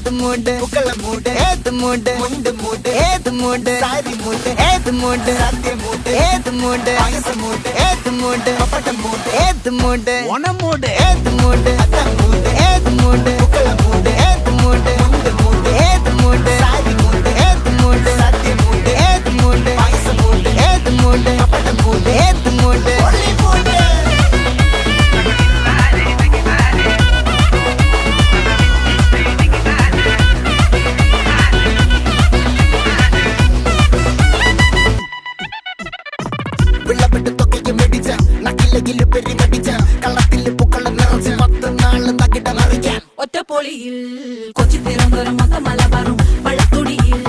ഏത് മൂട് പുക്കള മൂട് ഏത് മൂട് മുണ്ട് മൂട് ഏത് മൂട് സാരി മൂട് ഏത് മൂട് സത്യ മൂട് ഏത് മൂട് പായസ മൂട് ഏത് മൂട് പപ്പടം മൂട് ഏത് മൂട് ഓണം മൂട് ഏത് മൂട് അത്തം മൂട് ഏത് മൂട് പുക്കള മൂട് ഏത് മൂട് മുണ്ട് മൂട് ഏത് മൂട് സാരി മൂട് ഏത് മൂട് സത്യ മൂട് ഏത് മൂട് പായസ മൂട് ഏത് മൂട് പപ്പടം മൂട് ഏത് മൂട് ഒറ്റപ്പൊളിയിൽ കൊച്ചി തിരുവനന്തപുരം മൊത്തം മലബാറും വള്ളത്തുടിയിൽ